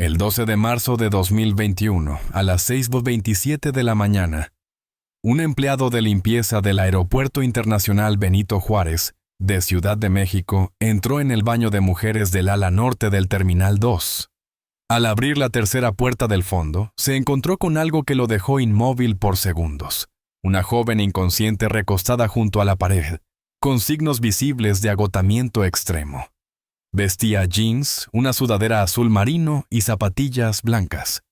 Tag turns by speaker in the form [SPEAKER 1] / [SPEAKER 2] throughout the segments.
[SPEAKER 1] El 12 de marzo de 2021, a las 6:27 de la mañana, un empleado de limpieza del Aeropuerto Internacional Benito Juárez, de Ciudad de México, entró en el baño de mujeres del ala norte del Terminal 2. Al abrir la tercera puerta del fondo, se encontró con algo que lo dejó inmóvil por segundos. Una joven inconsciente recostada junto a la pared, con signos visibles de agotamiento extremo. Vestía jeans, una sudadera azul marino y zapatillas blancas.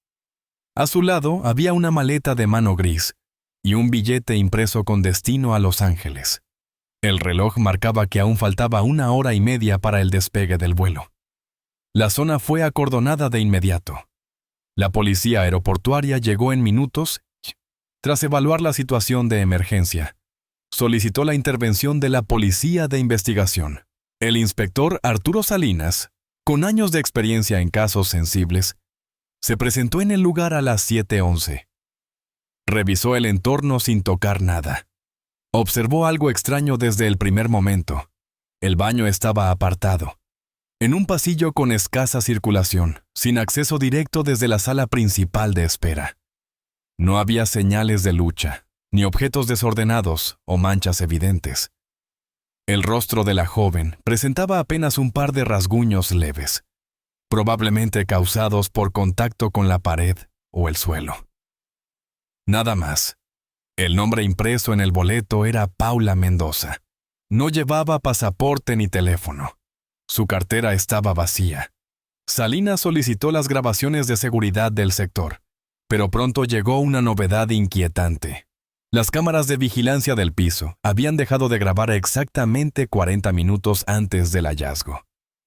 [SPEAKER 1] A su lado había una maleta de mano gris y un billete impreso con destino a Los Ángeles. El reloj marcaba que aún faltaba 1 hora y media para el despegue del vuelo. La zona fue acordonada de inmediato. La policía aeroportuaria llegó en minutos. Tras evaluar la situación de emergencia, solicitó la intervención de la Policía de Investigación. El inspector Arturo Salinas, con años de experiencia en casos sensibles, se presentó en el lugar a las 7:11. Revisó el entorno sin tocar nada. Observó algo extraño desde el primer momento. El baño estaba apartado, en un pasillo con escasa circulación, sin acceso directo desde la sala principal de espera. No había señales de lucha, ni objetos desordenados o manchas evidentes. El rostro de la joven presentaba apenas un par de rasguños leves, probablemente causados por contacto con la pared o el suelo. Nada más. El nombre impreso en el boleto era Paula Mendoza. No llevaba pasaporte ni teléfono. Su cartera estaba vacía. Salinas solicitó las grabaciones de seguridad del sector, pero pronto llegó una novedad inquietante. Las cámaras de vigilancia del piso habían dejado de grabar exactamente 40 minutos antes del hallazgo.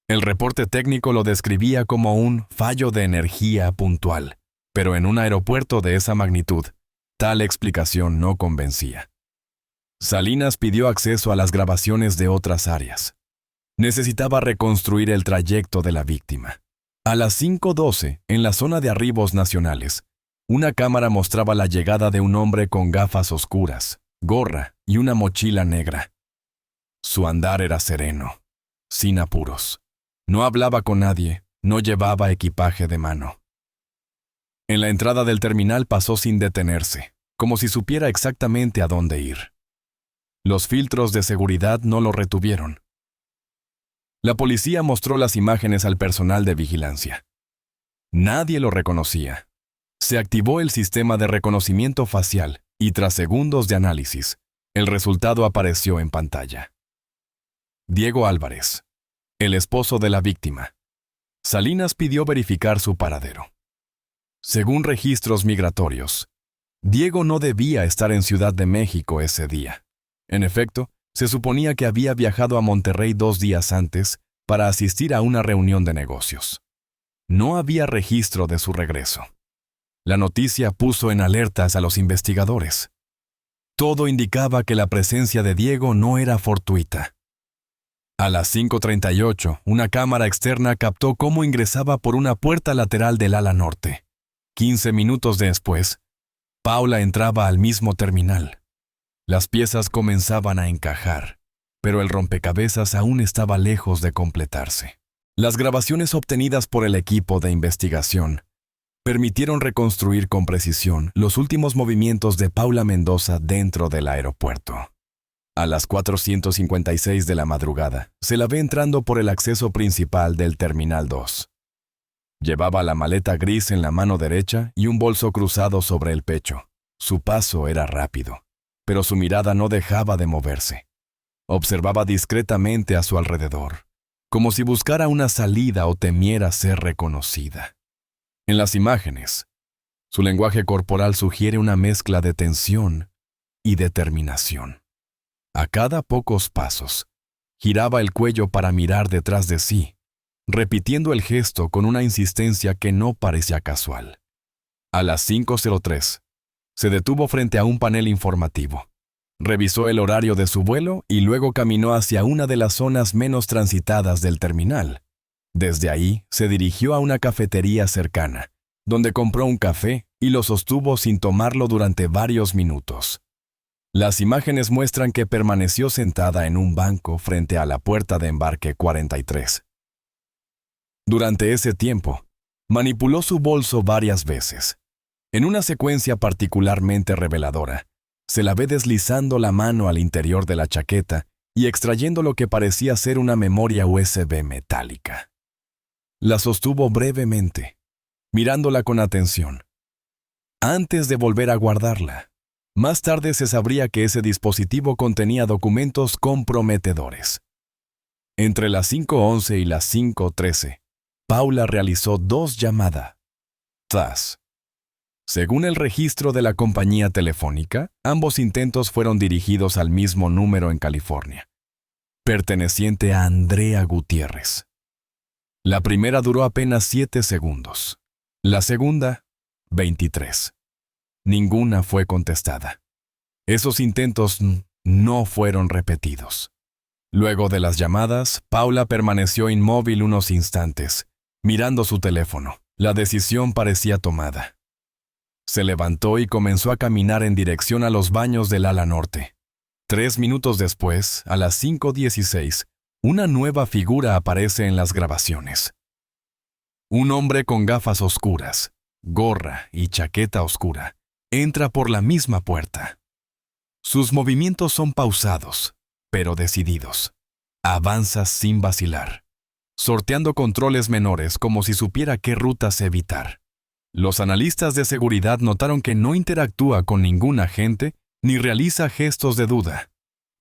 [SPEAKER 1] El reporte técnico lo describía como un fallo de energía puntual, pero en un aeropuerto de esa magnitud, tal explicación no convencía. Salinas pidió acceso a las grabaciones de otras áreas. Necesitaba reconstruir el trayecto de la víctima. A las 5:12, en la zona de arribos nacionales, una cámara mostraba la llegada de un hombre con gafas oscuras, gorra y una mochila negra. Su andar era sereno, sin apuros. No hablaba con nadie, no llevaba equipaje de mano. En la entrada del terminal pasó sin detenerse, como si supiera exactamente a dónde ir. Los filtros de seguridad no lo retuvieron. La policía mostró las imágenes al personal de vigilancia. Nadie lo reconocía. Se activó el sistema de reconocimiento facial y tras segundos de análisis, el resultado apareció en pantalla. Diego Álvarez, el esposo de la víctima. Salinas pidió verificar su paradero. Según registros migratorios, Diego no debía estar en Ciudad de México ese día. En efecto, se suponía que había viajado a Monterrey 2 días antes para asistir a una reunión de negocios. No había registro de su regreso. La noticia puso en alertas a los investigadores. Todo indicaba que la presencia de Diego no era fortuita. A las 5:38, una cámara externa captó cómo ingresaba por una puerta lateral del ala norte. 15 minutos después, Paula entraba al mismo terminal. Las piezas comenzaban a encajar, pero el rompecabezas aún estaba lejos de completarse. Las grabaciones obtenidas por el equipo de investigación permitieron reconstruir con precisión los últimos movimientos de Paula Mendoza dentro del aeropuerto. A las 4:56 de la madrugada, se la ve entrando por el acceso principal del Terminal 2. Llevaba la maleta gris en la mano derecha y un bolso cruzado sobre el pecho. Su paso era rápido, pero su mirada no dejaba de moverse. Observaba discretamente a su alrededor, como si buscara una salida o temiera ser reconocida. En las imágenes, su lenguaje corporal sugiere una mezcla de tensión y determinación. A cada pocos pasos, giraba el cuello para mirar detrás de sí, repitiendo el gesto con una insistencia que no parecía casual. A las 5:03, se detuvo frente a un panel informativo. Revisó el horario de su vuelo y luego caminó hacia una de las zonas menos transitadas del terminal. Desde ahí, se dirigió a una cafetería cercana, donde compró un café y lo sostuvo sin tomarlo durante varios minutos. Las imágenes muestran que permaneció sentada en un banco frente a la puerta de embarque 43. Durante ese tiempo, Manipuló su bolso varias veces. En una secuencia particularmente reveladora, se la ve deslizando la mano al interior de la chaqueta y extrayendo lo que parecía ser una memoria USB metálica. La sostuvo brevemente, mirándola con atención, antes de volver a guardarla. Más tarde se sabría que ese dispositivo contenía documentos comprometedores. Entre las 5:11 y las 5:13, Paula realizó 2 llamadas. Según el registro de la compañía telefónica, ambos intentos fueron dirigidos al mismo número en California, perteneciente a Andrea Gutiérrez. La primera duró apenas 7 segundos. La segunda, 23. Ninguna fue contestada. Esos intentos no fueron repetidos. Luego de las llamadas, Paula permaneció inmóvil unos instantes, mirando su teléfono. La decisión parecía tomada. Se levantó y comenzó a caminar en dirección a los baños del ala norte. 3 minutos después, a las 5:16, una nueva figura aparece en las grabaciones. Un hombre con gafas oscuras, gorra y chaqueta oscura entra por la misma puerta. Sus movimientos son pausados, pero decididos. Avanza sin vacilar, sorteando controles menores como si supiera qué rutas evitar. Los analistas de seguridad notaron que no interactúa con ningún agente ni realiza gestos de duda.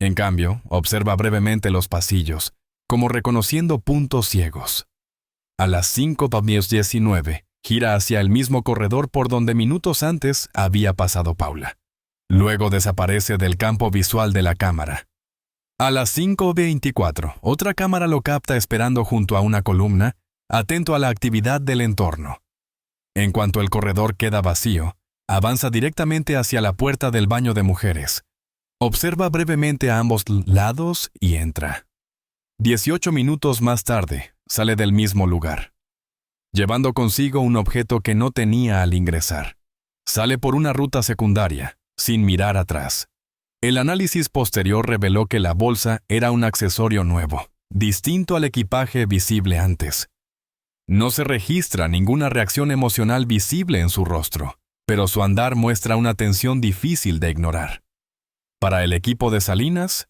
[SPEAKER 1] En cambio, observa brevemente los pasillos, como reconociendo puntos ciegos. A las 5:19, gira hacia el mismo corredor por donde minutos antes había pasado Paula. Luego desaparece del campo visual de la cámara. A las 5:24, otra cámara lo capta esperando junto a una columna, atento a la actividad del entorno. En cuanto el corredor queda vacío, avanza directamente hacia la puerta del baño de mujeres. Observa brevemente a ambos lados y entra. 18 minutos más tarde, sale del mismo lugar, llevando consigo un objeto que no tenía al ingresar. Sale por una ruta secundaria, sin mirar atrás. El análisis posterior reveló que la bolsa era un accesorio nuevo, distinto al equipaje visible antes. No se registra ninguna reacción emocional visible en su rostro, pero su andar muestra una tensión difícil de ignorar. Para el equipo de Salinas,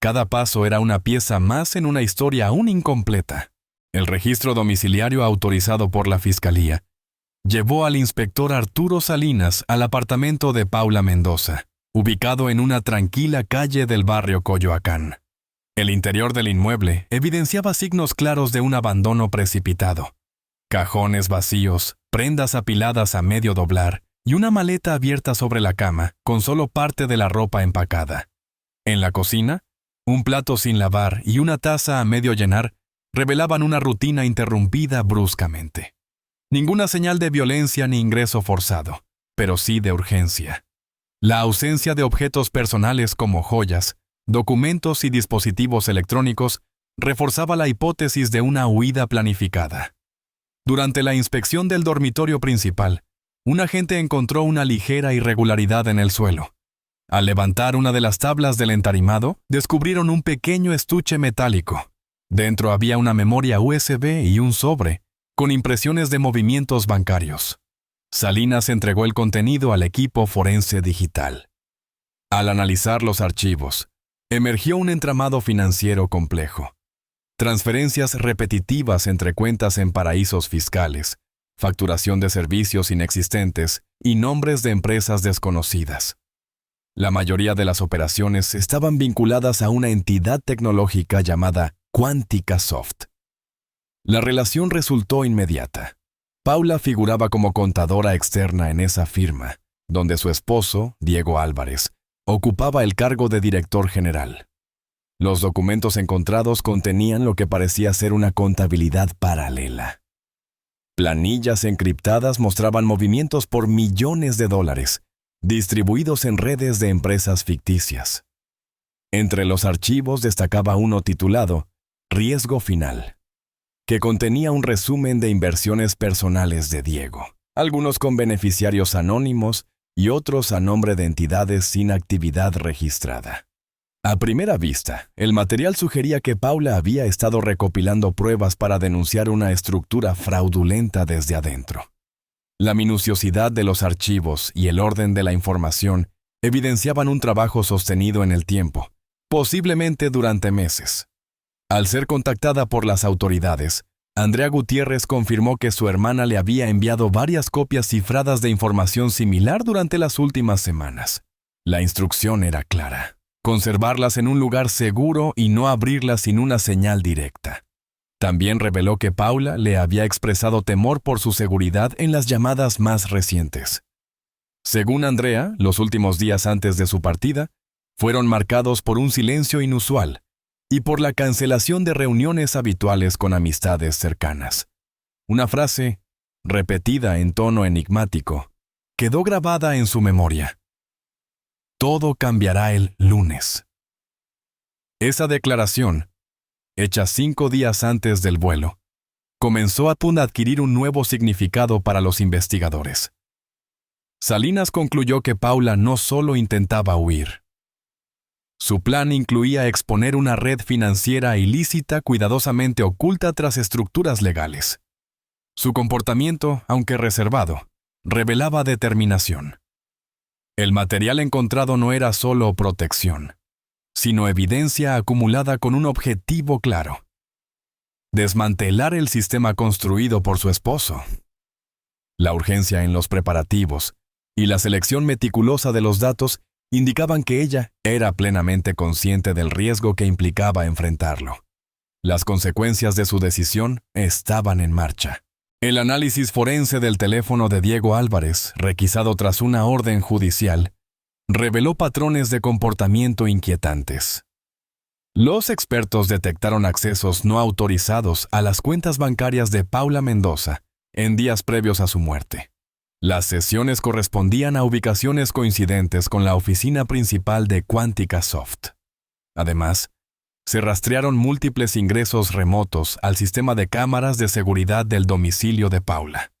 [SPEAKER 1] cada paso era una pieza más en una historia aún incompleta. El registro domiciliario autorizado por la Fiscalía llevó al inspector Arturo Salinas al apartamento de Paula Mendoza, ubicado en una tranquila calle del barrio Coyoacán. El interior del inmueble evidenciaba signos claros de un abandono precipitado. Cajones vacíos, prendas apiladas a medio doblar y una maleta abierta sobre la cama con solo parte de la ropa empacada. En la cocina, un plato sin lavar y una taza a medio llenar revelaban una rutina interrumpida bruscamente. Ninguna señal de violencia ni ingreso forzado, pero sí de urgencia. La ausencia de objetos personales como joyas, documentos y dispositivos electrónicos reforzaba la hipótesis de una huida planificada. Durante la inspección del dormitorio principal, un agente encontró una ligera irregularidad en el suelo. Al levantar una de las tablas del entarimado, descubrieron un pequeño estuche metálico. Dentro había una memoria USB y un sobre, con impresiones de movimientos bancarios. Salinas entregó el contenido al equipo forense digital. Al analizar los archivos, emergió un entramado financiero complejo. Transferencias repetitivas entre cuentas en paraísos fiscales, facturación de servicios inexistentes y nombres de empresas desconocidas. La mayoría de las operaciones estaban vinculadas a una entidad tecnológica llamada Quantica Soft. La relación resultó inmediata. Paula figuraba como contadora externa en esa firma, donde su esposo, Diego Álvarez, ocupaba el cargo de director general. Los documentos encontrados contenían lo que parecía ser una contabilidad paralela. Planillas encriptadas mostraban movimientos por millones de dólares, distribuidos en redes de empresas ficticias. Entre los archivos destacaba uno titulado Riesgo Final, que contenía un resumen de inversiones personales de Diego, algunos con beneficiarios anónimos y otros a nombre de entidades sin actividad registrada. A primera vista, el material sugería que Paula había estado recopilando pruebas para denunciar una estructura fraudulenta desde adentro. La minuciosidad de los archivos y el orden de la información evidenciaban un trabajo sostenido en el tiempo, posiblemente durante meses. Al ser contactada por las autoridades, Andrea Gutiérrez confirmó que su hermana le había enviado varias copias cifradas de información similar durante las últimas semanas. La instrucción era clara: conservarlas en un lugar seguro y no abrirlas sin una señal directa. También reveló que Paula le había expresado temor por su seguridad en las llamadas más recientes. Según Andrea, los últimos días antes de su partida fueron marcados por un silencio inusual y por la cancelación de reuniones habituales con amistades cercanas. Una frase, repetida en tono enigmático, quedó grabada en su memoria: todo cambiará el lunes. Esa declaración, hecha 5 días antes del vuelo, comenzó a adquirir un nuevo significado para los investigadores. Salinas concluyó que Paula no solo intentaba huir. Su plan incluía exponer una red financiera ilícita cuidadosamente oculta tras estructuras legales. Su comportamiento, aunque reservado, revelaba determinación. El material encontrado no era solo protección, sino evidencia acumulada con un objetivo claro: desmantelar el sistema construido por su esposo. La urgencia en los preparativos y la selección meticulosa de los datos indicaban que ella era plenamente consciente del riesgo que implicaba enfrentarlo. Las consecuencias de su decisión estaban en marcha. El análisis forense del teléfono de Diego Álvarez, requisado tras una orden judicial, reveló patrones de comportamiento inquietantes. Los expertos detectaron accesos no autorizados a las cuentas bancarias de Paula Mendoza en días previos a su muerte. Las sesiones correspondían a ubicaciones coincidentes con la oficina principal de Quantica Soft. Además, se rastrearon múltiples ingresos remotos al sistema de cámaras de seguridad del domicilio de Paula.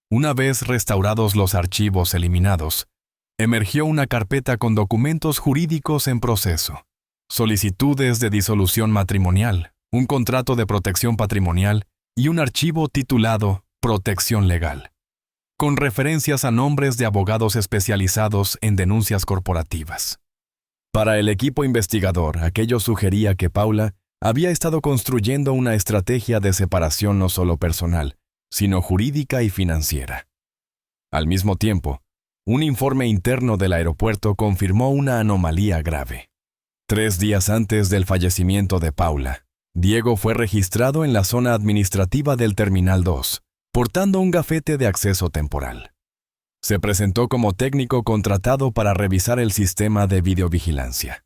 [SPEAKER 1] Una vez restaurados los archivos eliminados, emergió una carpeta con documentos jurídicos en proceso, solicitudes de disolución matrimonial, un contrato de protección patrimonial y un archivo titulado Protección Legal, con referencias a nombres de abogados especializados en denuncias corporativas. Para el equipo investigador, aquello sugería que Paula había estado construyendo una estrategia de separación no solo personal, sino jurídica y financiera. Al mismo tiempo, un informe interno del aeropuerto confirmó una anomalía grave. 3 días antes del fallecimiento de Paula, Diego fue registrado en la zona administrativa del Terminal 2, portando un gafete de acceso temporal. Se presentó como técnico contratado para revisar el sistema de videovigilancia.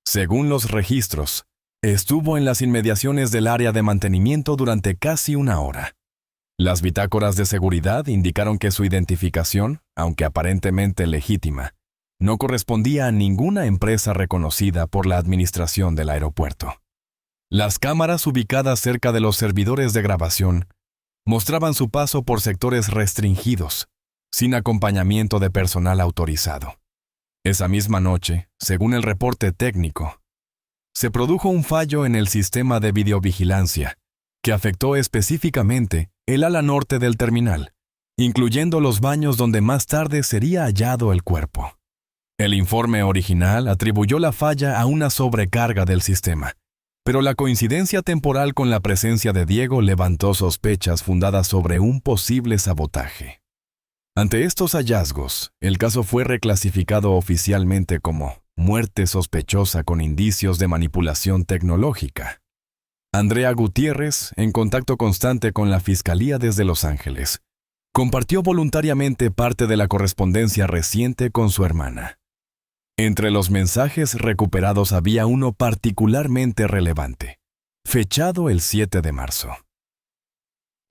[SPEAKER 1] Según los registros, estuvo en las inmediaciones del área de mantenimiento durante casi 1 hora. Las bitácoras de seguridad indicaron que su identificación, aunque aparentemente legítima, no correspondía a ninguna empresa reconocida por la administración del aeropuerto. Las cámaras ubicadas cerca de los servidores de grabación mostraban su paso por sectores restringidos, sin acompañamiento de personal autorizado. Esa misma noche, según el reporte técnico, se produjo un fallo en el sistema de videovigilancia que afectó específicamente el ala norte del terminal, incluyendo los baños donde más tarde sería hallado el cuerpo. El informe original atribuyó la falla a una sobrecarga del sistema, pero la coincidencia temporal con la presencia de Diego levantó sospechas fundadas sobre un posible sabotaje. Ante estos hallazgos, el caso fue reclasificado oficialmente como muerte sospechosa con indicios de manipulación tecnológica. Andrea Gutiérrez, en contacto constante con la Fiscalía desde Los Ángeles, compartió voluntariamente parte de la correspondencia reciente con su hermana. Entre los mensajes recuperados había uno particularmente relevante, fechado el 7 de marzo.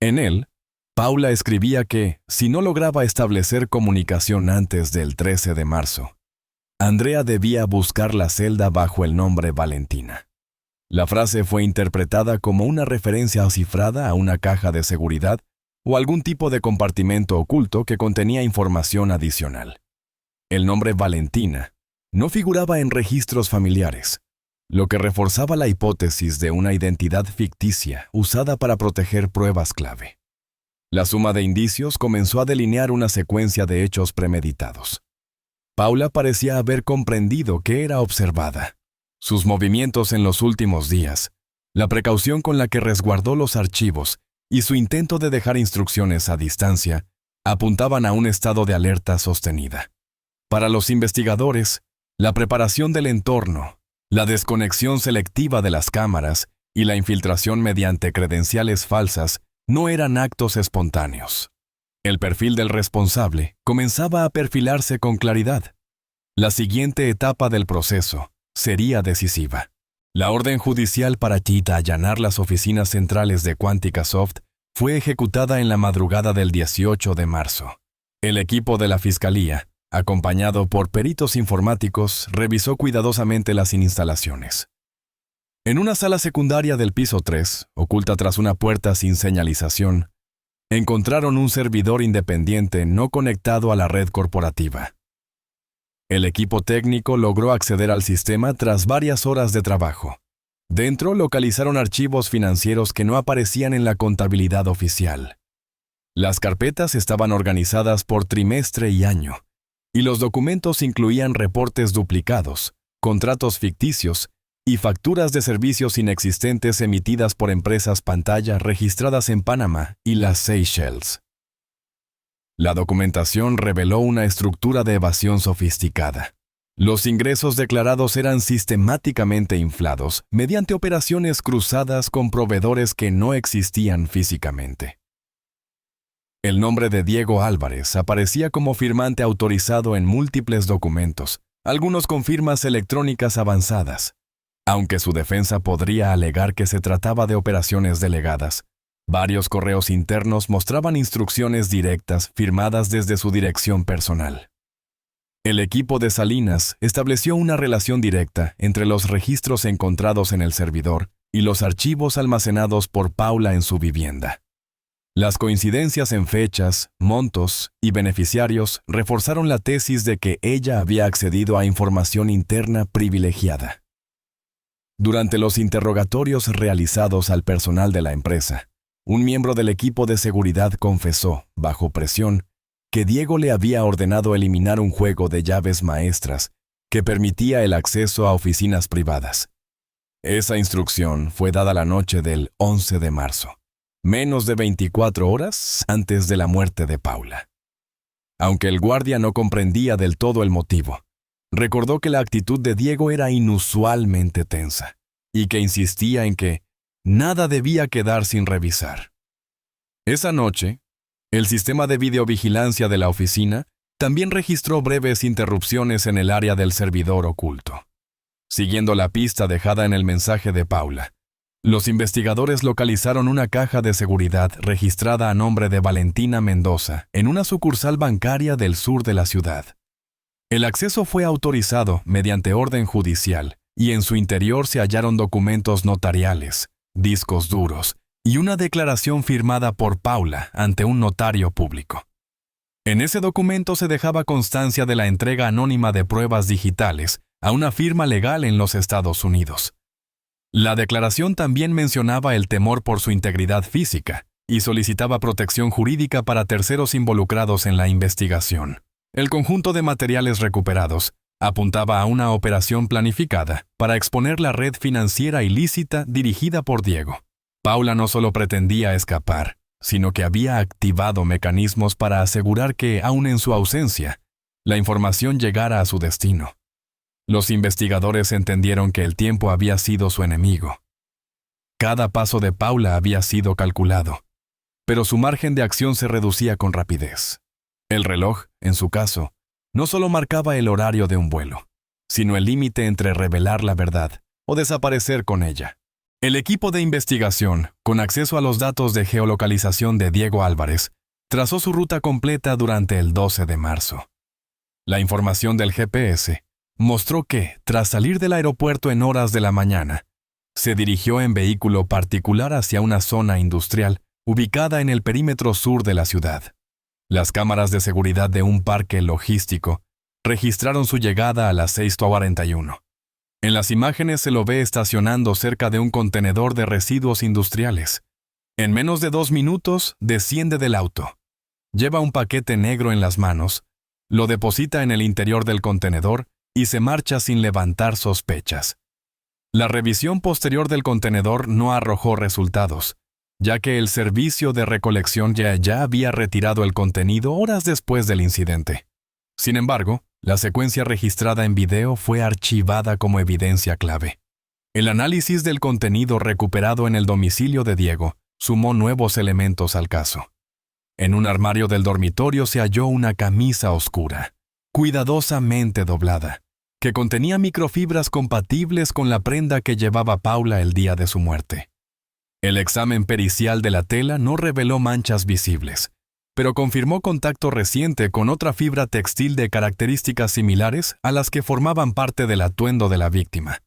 [SPEAKER 1] En él, Paula escribía que, si no lograba establecer comunicación antes del 13 de marzo, Andrea debía buscar la celda bajo el nombre Valentina. La frase fue interpretada como una referencia cifrada a una caja de seguridad o algún tipo de compartimento oculto que contenía información adicional. El nombre Valentina no figuraba en registros familiares, lo que reforzaba la hipótesis de una identidad ficticia usada para proteger pruebas clave. La suma de indicios comenzó a delinear una secuencia de hechos premeditados. Paula parecía haber comprendido que era observada. Sus movimientos en los últimos días, la precaución con la que resguardó los archivos y su intento de dejar instrucciones a distancia apuntaban a un estado de alerta sostenida. Para los investigadores, la preparación del entorno, la desconexión selectiva de las cámaras y la infiltración mediante credenciales falsas no eran actos espontáneos. El perfil del responsable comenzaba a perfilarse con claridad. La siguiente etapa del proceso sería decisiva. La orden judicial para Chita allanar las oficinas centrales de Quantica Soft fue ejecutada en la madrugada del 18 de marzo. El equipo de la Fiscalía, acompañado por peritos informáticos, revisó cuidadosamente las instalaciones. En una sala secundaria del piso 3, oculta tras una puerta sin señalización, encontraron un servidor independiente no conectado a la red corporativa. El equipo técnico logró acceder al sistema tras varias horas de trabajo. Dentro localizaron archivos financieros que no aparecían en la contabilidad oficial. Las carpetas estaban organizadas por trimestre y año, y los documentos incluían reportes duplicados, contratos ficticios y facturas de servicios inexistentes emitidas por empresas pantalla registradas en Panamá y las Seychelles. La documentación reveló una estructura de evasión sofisticada. Los ingresos declarados eran sistemáticamente inflados mediante operaciones cruzadas con proveedores que no existían físicamente. El nombre de Diego Álvarez aparecía como firmante autorizado en múltiples documentos, algunos con firmas electrónicas avanzadas. Aunque su defensa podría alegar que se trataba de operaciones delegadas, varios correos internos mostraban instrucciones directas firmadas desde su dirección personal. El equipo de Salinas estableció una relación directa entre los registros encontrados en el servidor y los archivos almacenados por Paula en su vivienda. Las coincidencias en fechas, montos y beneficiarios reforzaron la tesis de que ella había accedido a información interna privilegiada. Durante los interrogatorios realizados al personal de la empresa, un miembro del equipo de seguridad confesó, bajo presión, que Diego le había ordenado eliminar un juego de llaves maestras que permitía el acceso a oficinas privadas. Esa instrucción fue dada la noche del 11 de marzo, menos de 24 horas antes de la muerte de Paula. Aunque el guardia no comprendía del todo el motivo, recordó que la actitud de Diego era inusualmente tensa y que insistía en que nada debía quedar sin revisar. Esa noche, el sistema de videovigilancia de la oficina también registró breves interrupciones en el área del servidor oculto. Siguiendo la pista dejada en el mensaje de Paula, los investigadores localizaron una caja de seguridad registrada a nombre de Valentina Mendoza en una sucursal bancaria del sur de la ciudad. El acceso fue autorizado mediante orden judicial y en su interior se hallaron documentos notariales, discos duros y una declaración firmada por Paula ante un notario público. En ese documento se dejaba constancia de la entrega anónima de pruebas digitales a una firma legal en los Estados Unidos. La declaración también mencionaba el temor por su integridad física y solicitaba protección jurídica para terceros involucrados en la investigación. El conjunto de materiales recuperados apuntaba a una operación planificada para exponer la red financiera ilícita dirigida por Diego. Paula no solo pretendía escapar, sino que había activado mecanismos para asegurar que, aun en su ausencia, la información llegara a su destino. Los investigadores entendieron que el tiempo había sido su enemigo. Cada paso de Paula había sido calculado, pero su margen de acción se reducía con rapidez. El reloj, en su caso, no solo marcaba el horario de un vuelo, sino el límite entre revelar la verdad o desaparecer con ella. El equipo de investigación, con acceso a los datos de geolocalización de Diego Álvarez, trazó su ruta completa durante el 12 de marzo. La información del GPS mostró que, tras salir del aeropuerto en horas de la mañana, se dirigió en vehículo particular hacia una zona industrial ubicada en el perímetro sur de la ciudad. Las cámaras de seguridad de un parque logístico registraron su llegada a las 6:41. En las imágenes se lo ve estacionando cerca de un contenedor de residuos industriales. En menos de 2 minutos, desciende del auto. Lleva un paquete negro en las manos, lo deposita en el interior del contenedor y se marcha sin levantar sospechas. La revisión posterior del contenedor no arrojó resultados, ya que el servicio de recolección ya había retirado el contenido horas después del incidente. Sin embargo, la secuencia registrada en video fue archivada como evidencia clave. El análisis del contenido recuperado en el domicilio de Diego sumó nuevos elementos al caso. En un armario del dormitorio se halló una camisa oscura, cuidadosamente doblada, que contenía microfibras compatibles con la prenda que llevaba Paula el día de su muerte. El examen pericial de la tela no reveló manchas visibles, pero confirmó contacto reciente con otra fibra textil de características similares a las que formaban parte del atuendo de la víctima.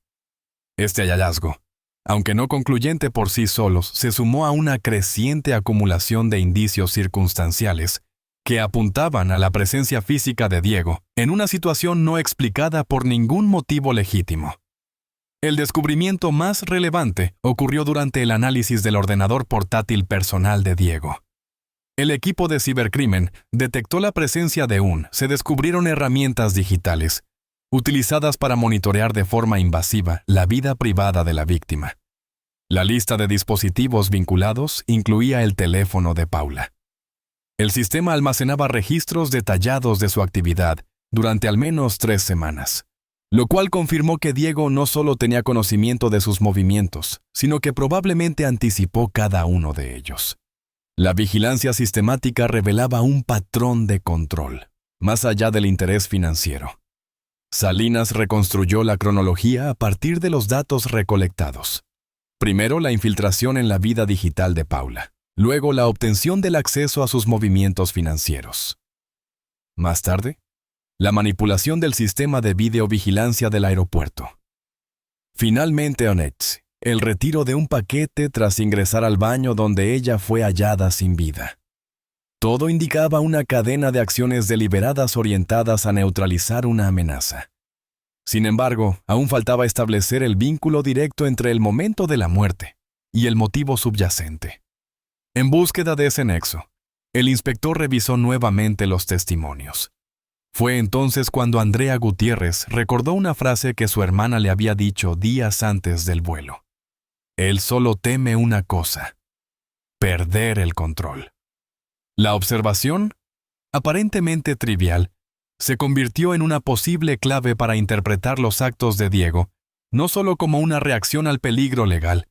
[SPEAKER 1] Este hallazgo, aunque no concluyente por sí solos, se sumó a una creciente acumulación de indicios circunstanciales que apuntaban a la presencia física de Diego en una situación no explicada por ningún motivo legítimo. El descubrimiento más relevante ocurrió durante el análisis del ordenador portátil personal de Diego. El equipo de cibercrimen detectó la presencia de se descubrieron herramientas digitales, utilizadas para monitorear de forma invasiva la vida privada de la víctima. La lista de dispositivos vinculados incluía el teléfono de Paula. El sistema almacenaba registros detallados de su actividad durante al menos 3 semanas, lo cual confirmó que Diego no solo tenía conocimiento de sus movimientos, sino que probablemente anticipó cada uno de ellos. La vigilancia sistemática revelaba un patrón de control, más allá del interés financiero. Salinas reconstruyó la cronología a partir de los datos recolectados. Primero, la infiltración en la vida digital de Paula. Luego, la obtención del acceso a sus movimientos financieros. Más tarde, la manipulación del sistema de videovigilancia del aeropuerto. Finalmente, el retiro de un paquete tras ingresar al baño donde ella fue hallada sin vida. Todo indicaba una cadena de acciones deliberadas orientadas a neutralizar una amenaza. Sin embargo, aún faltaba establecer el vínculo directo entre el momento de la muerte y el motivo subyacente. En búsqueda de ese nexo, el inspector revisó nuevamente los testimonios. Fue entonces cuando Andrea Gutiérrez recordó una frase que su hermana le había dicho días antes del vuelo. Él solo teme una cosa: perder el control. La observación, aparentemente trivial, se convirtió en una posible clave para interpretar los actos de Diego, no solo como una reacción al peligro legal,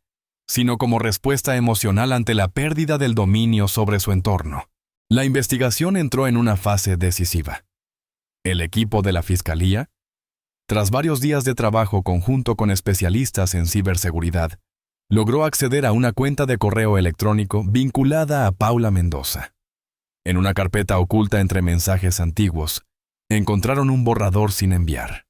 [SPEAKER 1] sino como respuesta emocional ante la pérdida del dominio sobre su entorno. La investigación entró en una fase decisiva. El equipo de la Fiscalía, tras varios días de trabajo conjunto con especialistas en ciberseguridad, logró acceder a una cuenta de correo electrónico vinculada a Paula Mendoza. En una carpeta oculta entre mensajes antiguos, encontraron un borrador sin enviar.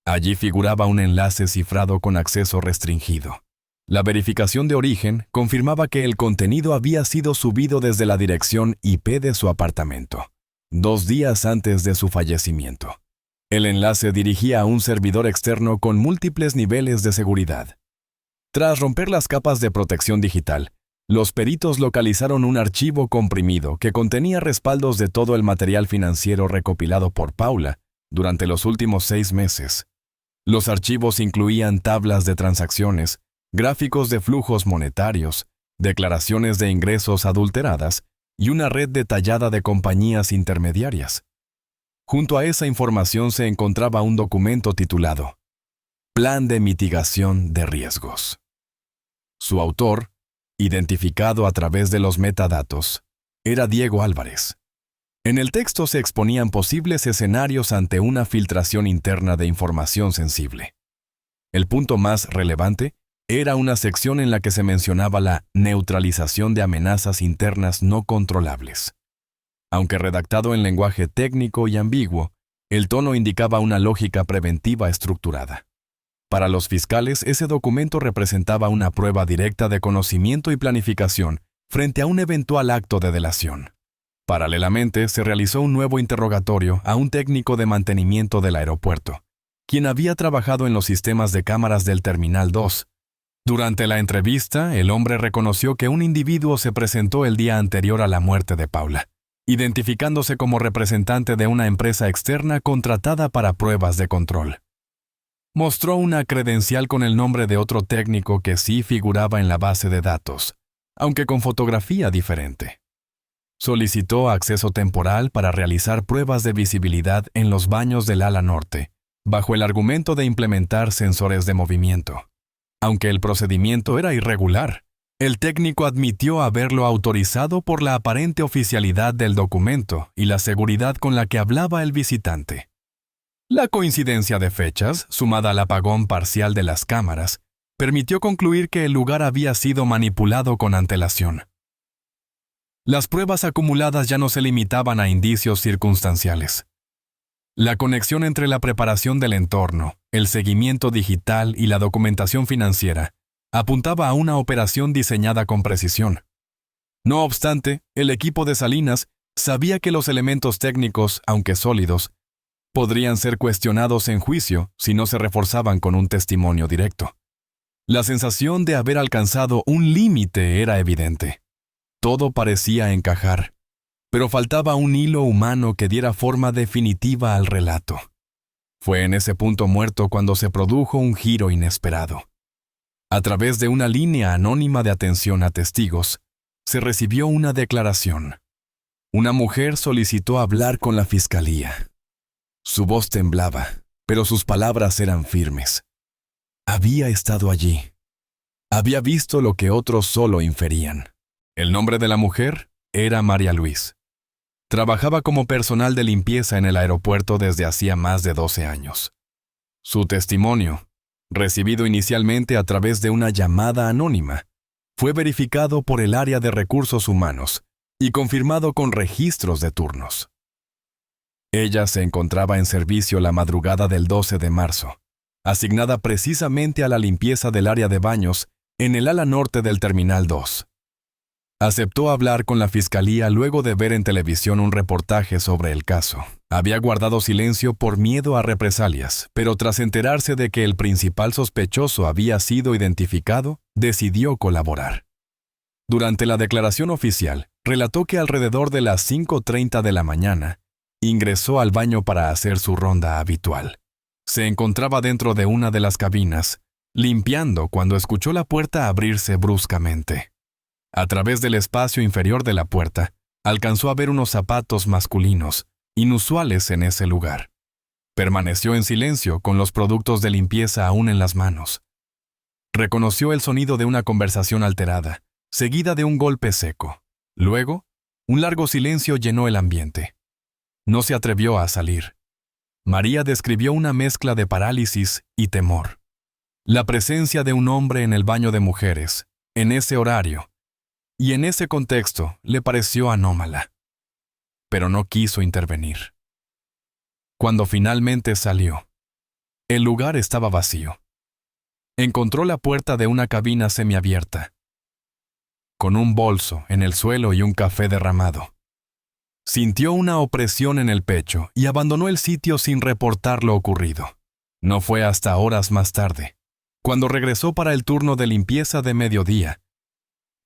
[SPEAKER 1] Allí figuraba un enlace cifrado con acceso restringido. La verificación de origen confirmaba que el contenido había sido subido desde la dirección IP de su apartamento, 2 días antes de su fallecimiento. El enlace dirigía a un servidor externo con múltiples niveles de seguridad. Tras romper las capas de protección digital, los peritos localizaron un archivo comprimido que contenía respaldos de todo el material financiero recopilado por Paula durante los últimos 6 meses. Los archivos incluían tablas de transacciones, gráficos de flujos monetarios, declaraciones de ingresos adulteradas y una red detallada de compañías intermediarias. Junto a esa información se encontraba un documento titulado Plan de Mitigación de Riesgos. Su autor, identificado a través de los metadatos, era Diego Álvarez. En el texto se exponían posibles escenarios ante una filtración interna de información sensible. El punto más relevante era una sección en la que se mencionaba la neutralización de amenazas internas no controlables. Aunque redactado en lenguaje técnico y ambiguo, el tono indicaba una lógica preventiva estructurada. Para los fiscales, ese documento representaba una prueba directa de conocimiento y planificación frente a un eventual acto de delación. Paralelamente, se realizó un nuevo interrogatorio a un técnico de mantenimiento del aeropuerto, quien había trabajado en los sistemas de cámaras del Terminal 2. Durante la entrevista, el hombre reconoció que un individuo se presentó el día anterior a la muerte de Paula, identificándose como representante de una empresa externa contratada para pruebas de control. Mostró una credencial con el nombre de otro técnico que sí figuraba en la base de datos, aunque con fotografía diferente. Solicitó acceso temporal para realizar pruebas de visibilidad en los baños del ala norte, bajo el argumento de implementar sensores de movimiento. Aunque el procedimiento era irregular, el técnico admitió haberlo autorizado por la aparente oficialidad del documento y la seguridad con la que hablaba el visitante. La coincidencia de fechas, sumada al apagón parcial de las cámaras, permitió concluir que el lugar había sido manipulado con antelación. Las pruebas acumuladas ya no se limitaban a indicios circunstanciales. La conexión entre la preparación del entorno, el seguimiento digital y la documentación financiera apuntaba a una operación diseñada con precisión. No obstante, el equipo de Salinas sabía que los elementos técnicos, aunque sólidos, podrían ser cuestionados en juicio si no se reforzaban con un testimonio directo. La sensación de haber alcanzado un límite era evidente. Todo parecía encajar, pero faltaba un hilo humano que diera forma definitiva al relato. Fue en ese punto muerto cuando se produjo un giro inesperado. A través de una línea anónima de atención a testigos, se recibió una declaración. Una mujer solicitó hablar con la fiscalía. Su voz temblaba, pero sus palabras eran firmes. Había estado allí. Había visto lo que otros solo inferían. El nombre de la mujer era María Luis. Trabajaba como personal de limpieza en el aeropuerto desde hacía más de 12 años. Su testimonio, recibido inicialmente a través de una llamada anónima, fue verificado por el área de recursos humanos y confirmado con registros de turnos. Ella se encontraba en servicio la madrugada del 12 de marzo, asignada precisamente a la limpieza del área de baños en el ala norte del Terminal 2. Aceptó hablar con la fiscalía luego de ver en televisión un reportaje sobre el caso. Había guardado silencio por miedo a represalias, pero tras enterarse de que el principal sospechoso había sido identificado, decidió colaborar. Durante la declaración oficial, relató que alrededor de las 5:30 de la mañana, ingresó al baño para hacer su ronda habitual. Se encontraba dentro de una de las cabinas, limpiando cuando escuchó la puerta abrirse bruscamente. A través del espacio inferior de la puerta, alcanzó a ver unos zapatos masculinos, inusuales en ese lugar. Permaneció en silencio con los productos de limpieza aún en las manos. Reconoció el sonido de una conversación alterada, seguida de un golpe seco. Luego, un largo silencio llenó el ambiente. No se atrevió a salir. María describió una mezcla de parálisis y temor. La presencia de un hombre en el baño de mujeres, en ese horario, y en ese contexto le pareció anómala, pero no quiso intervenir. Cuando finalmente salió, el lugar estaba vacío. Encontró la puerta de una cabina semiabierta, con un bolso en el suelo y un café derramado. Sintió una opresión en el pecho y abandonó el sitio sin reportar lo ocurrido. No fue hasta horas más tarde, cuando regresó para el turno de limpieza de mediodía,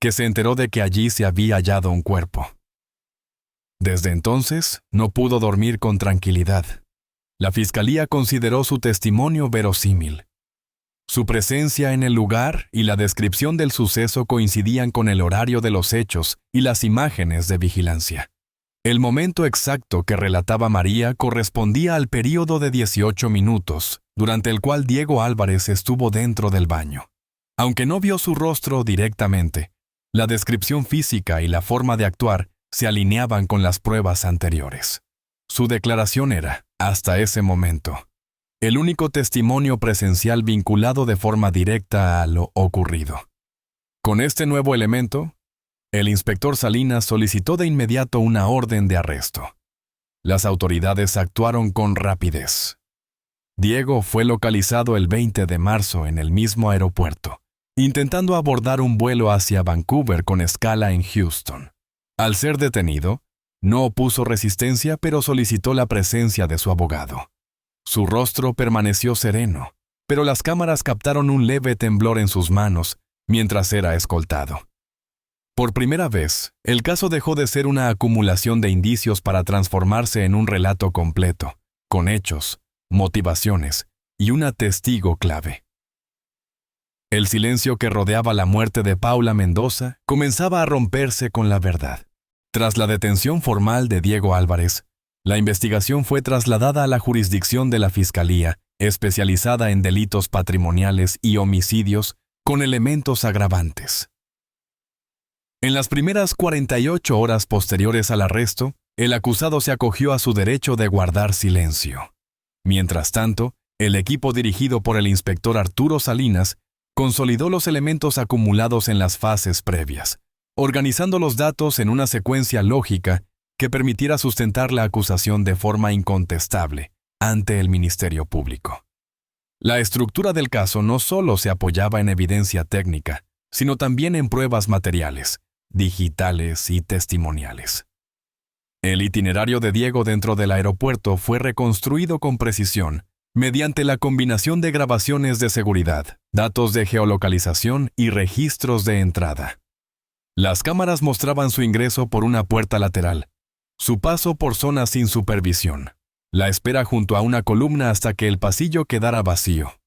[SPEAKER 1] que se enteró de que allí se había hallado un cuerpo. Desde entonces, no pudo dormir con tranquilidad. La fiscalía consideró su testimonio verosímil. Su presencia en el lugar y la descripción del suceso coincidían con el horario de los hechos y las imágenes de vigilancia. El momento exacto que relataba María correspondía al período de 18 minutos, durante el cual Diego Álvarez estuvo dentro del baño. Aunque no vio su rostro directamente, la descripción física y la forma de actuar se alineaban con las pruebas anteriores. Su declaración era, hasta ese momento, el único testimonio presencial vinculado de forma directa a lo ocurrido. Con este nuevo elemento, el inspector Salinas solicitó de inmediato una orden de arresto. Las autoridades actuaron con rapidez. Diego fue localizado el 20 de marzo en el mismo aeropuerto, intentando abordar un vuelo hacia Vancouver con escala en Houston. Al ser detenido, no opuso resistencia, pero solicitó la presencia de su abogado. Su rostro permaneció sereno, pero las cámaras captaron un leve temblor en sus manos mientras era escoltado. Por primera vez, el caso dejó de ser una acumulación de indicios para transformarse en un relato completo, con hechos, motivaciones y una testigo clave. El silencio que rodeaba la muerte de Paula Mendoza comenzaba a romperse con la verdad. Tras la detención formal de Diego Álvarez, la investigación fue trasladada a la jurisdicción de la Fiscalía, especializada en delitos patrimoniales y homicidios con elementos agravantes. En las primeras 48 horas posteriores al arresto, el acusado se acogió a su derecho de guardar silencio. Mientras tanto, el equipo dirigido por el inspector Arturo Salinas consolidó los elementos acumulados en las fases previas, organizando los datos en una secuencia lógica que permitiera sustentar la acusación de forma incontestable ante el Ministerio Público. La estructura del caso no solo se apoyaba en evidencia técnica, sino también en pruebas materiales, digitales y testimoniales. El itinerario de Diego dentro del aeropuerto fue reconstruido con precisión mediante la combinación de grabaciones de seguridad, datos de geolocalización y registros de entrada. Las cámaras mostraban su ingreso por una puerta lateral, su paso por zonas sin supervisión, la espera junto a una columna hasta que el pasillo quedara vacío,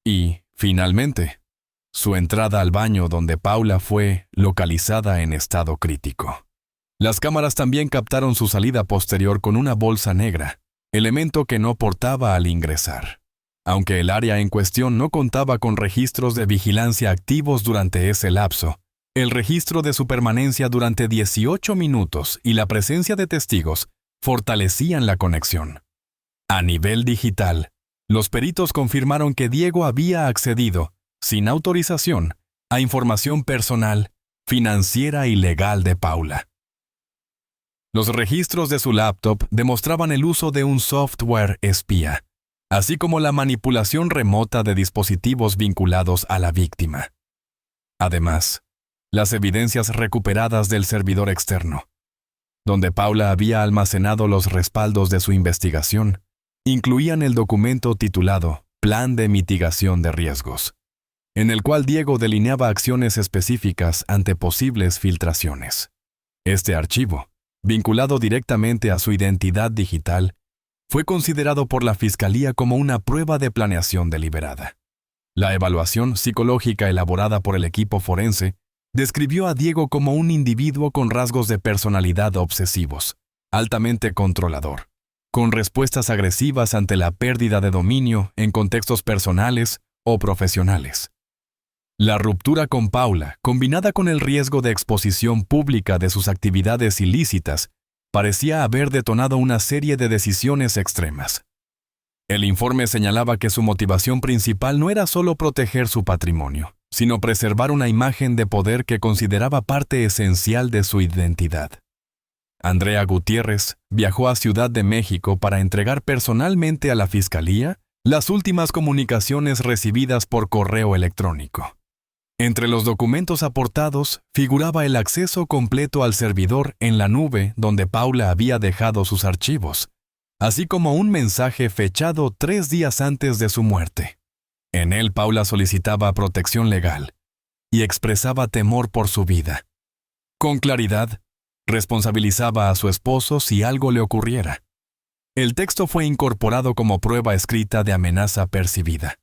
[SPEAKER 1] y, finalmente, su entrada al baño donde Paula fue localizada en estado crítico. Las cámaras también captaron su salida posterior con una bolsa negra, elemento que no portaba al ingresar. Aunque el área en cuestión no contaba con registros de vigilancia activos durante ese lapso, el registro de su permanencia durante 18 minutos y la presencia de testigos fortalecían la conexión. A nivel digital, los peritos confirmaron que Diego había accedido, sin autorización, a información personal, financiera y legal de Paula. Los registros de su laptop demostraban el uso de un software espía, así como la manipulación remota de dispositivos vinculados a la víctima. Además, las evidencias recuperadas del servidor externo, donde Paula había almacenado los respaldos de su investigación, incluían el documento titulado Plan de Mitigación de Riesgos, en el cual Diego delineaba acciones específicas ante posibles filtraciones. Este archivo, vinculado directamente a su identidad digital, fue considerado por la Fiscalía como una prueba de planeación deliberada. La evaluación psicológica elaborada por el equipo forense describió a Diego como un individuo con rasgos de personalidad obsesivos, altamente controlador, con respuestas agresivas ante la pérdida de dominio en contextos personales o profesionales. La ruptura con Paula, combinada con el riesgo de exposición pública de sus actividades ilícitas, parecía haber detonado una serie de decisiones extremas. El informe señalaba que su motivación principal no era solo proteger su patrimonio, sino preservar una imagen de poder que consideraba parte esencial de su identidad. Andrea Gutiérrez viajó a Ciudad de México para entregar personalmente a la Fiscalía las últimas comunicaciones recibidas por correo electrónico. Entre los documentos aportados figuraba el acceso completo al servidor en la nube donde Paula había dejado sus archivos, así como un mensaje fechado 3 días antes de su muerte. En él Paula solicitaba protección legal y expresaba temor por su vida. Con claridad, responsabilizaba a su esposo si algo le ocurriera. El texto fue incorporado como prueba escrita de amenaza percibida.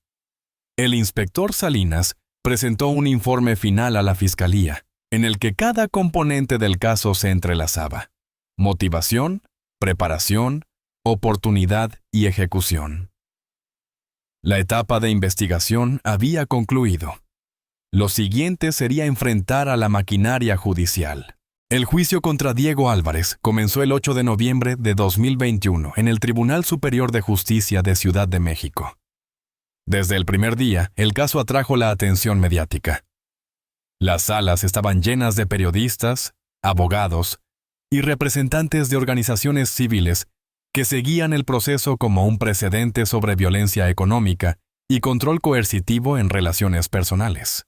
[SPEAKER 1] El inspector Salinas presentó un informe final a la Fiscalía, en el que cada componente del caso se entrelazaba: motivación, preparación, oportunidad y ejecución. La etapa de investigación había concluido. Lo siguiente sería enfrentar a la maquinaria judicial. El juicio contra Diego Álvarez comenzó el 8 de noviembre de 2021 en el Tribunal Superior de Justicia de Ciudad de México. Desde el primer día, el caso atrajo la atención mediática. Las salas estaban llenas de periodistas, abogados y representantes de organizaciones civiles que seguían el proceso como un precedente sobre violencia económica y control coercitivo en relaciones personales.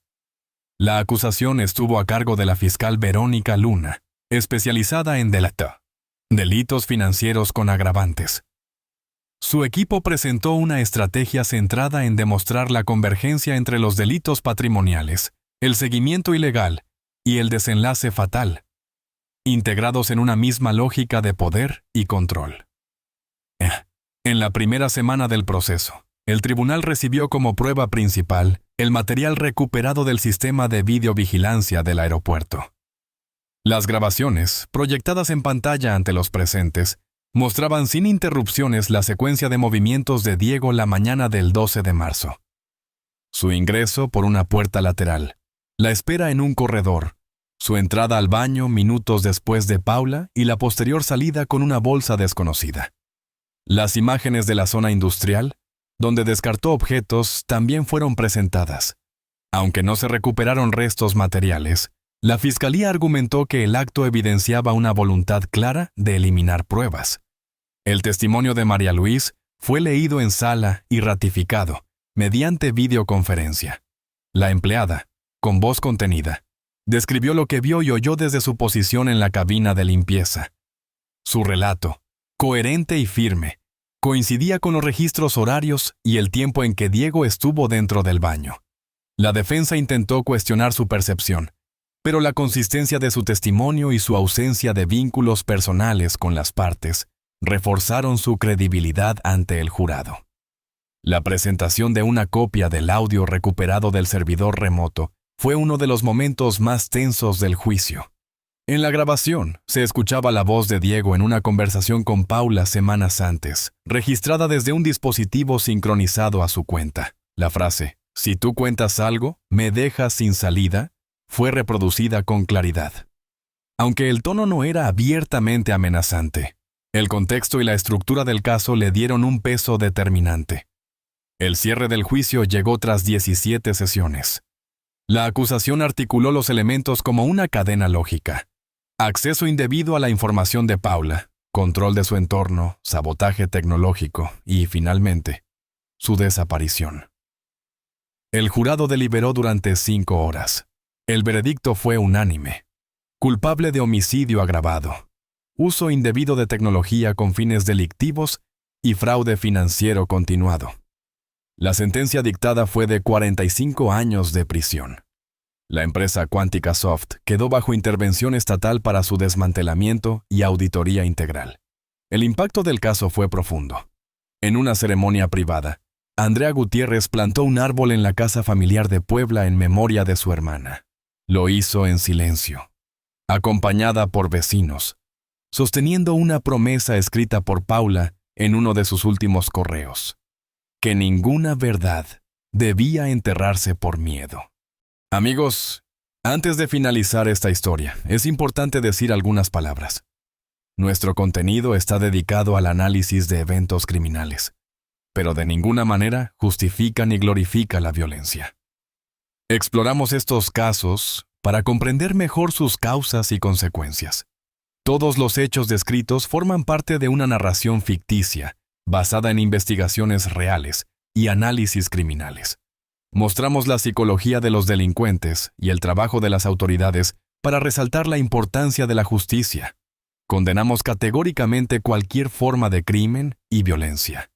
[SPEAKER 1] La acusación estuvo a cargo de la fiscal Verónica Luna, especializada en delitos financieros con agravantes, Su equipo presentó una estrategia centrada en demostrar la convergencia entre los delitos patrimoniales, el seguimiento ilegal y el desenlace fatal, integrados en una misma lógica de poder y control. En la primera semana del proceso, el tribunal recibió como prueba principal el material recuperado del sistema de videovigilancia del aeropuerto. Las grabaciones, proyectadas en pantalla ante los presentes, mostraban sin interrupciones la secuencia de movimientos de Diego la mañana del 12 de marzo. Su ingreso por una puerta lateral, la espera en un corredor, su entrada al baño minutos después de Paula y la posterior salida con una bolsa desconocida. Las imágenes de la zona industrial, donde descartó objetos, también fueron presentadas. Aunque no se recuperaron restos materiales, la Fiscalía argumentó que el acto evidenciaba una voluntad clara de eliminar pruebas. El testimonio de María Luis fue leído en sala y ratificado, mediante videoconferencia. La empleada, con voz contenida, describió lo que vio y oyó desde su posición en la cabina de limpieza. Su relato, coherente y firme, coincidía con los registros horarios y el tiempo en que Diego estuvo dentro del baño. La defensa intentó cuestionar su percepción, pero la consistencia de su testimonio y su ausencia de vínculos personales con las partes reforzaron su credibilidad ante el jurado. La presentación de una copia del audio recuperado del servidor remoto fue uno de los momentos más tensos del juicio. En la grabación, se escuchaba la voz de Diego en una conversación con Paula semanas antes, registrada desde un dispositivo sincronizado a su cuenta. La frase, "Si tú cuentas algo, me dejas sin salida", fue reproducida con claridad. Aunque el tono no era abiertamente amenazante, el contexto y la estructura del caso le dieron un peso determinante. El cierre del juicio llegó tras 17 sesiones. La acusación articuló los elementos como una cadena lógica. Acceso indebido a la información de Paula, control de su entorno, sabotaje tecnológico y, finalmente, su desaparición. El jurado deliberó durante 5 horas. El veredicto fue unánime. Culpable de homicidio agravado, uso indebido de tecnología con fines delictivos y fraude financiero continuado. La sentencia dictada fue de 45 años de prisión. La empresa Quantica Soft quedó bajo intervención estatal para su desmantelamiento y auditoría integral. El impacto del caso fue profundo. En una ceremonia privada, Andrea Gutiérrez plantó un árbol en la casa familiar de Puebla en memoria de su hermana. Lo hizo en silencio, acompañada por vecinos, sosteniendo una promesa escrita por Paula en uno de sus últimos correos: que ninguna verdad debía enterrarse por miedo. Amigos, antes de finalizar esta historia, es importante decir algunas palabras. Nuestro contenido está dedicado al análisis de eventos criminales, pero de ninguna manera justifica ni glorifica la violencia. Exploramos estos casos para comprender mejor sus causas y consecuencias. Todos los hechos descritos forman parte de una narración ficticia, basada en investigaciones reales y análisis criminales. Mostramos la psicología de los delincuentes y el trabajo de las autoridades para resaltar la importancia de la justicia. Condenamos categóricamente cualquier forma de crimen y violencia.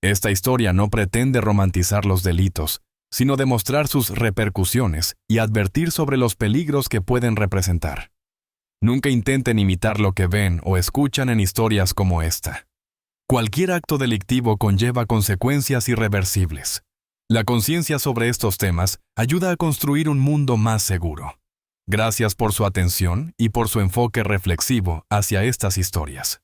[SPEAKER 1] Esta historia no pretende romantizar los delitos, sino demostrar sus repercusiones y advertir sobre los peligros que pueden representar. Nunca intenten imitar lo que ven o escuchan en historias como esta. Cualquier acto delictivo conlleva consecuencias irreversibles. La conciencia sobre estos temas ayuda a construir un mundo más seguro. Gracias por su atención y por su enfoque reflexivo hacia estas historias.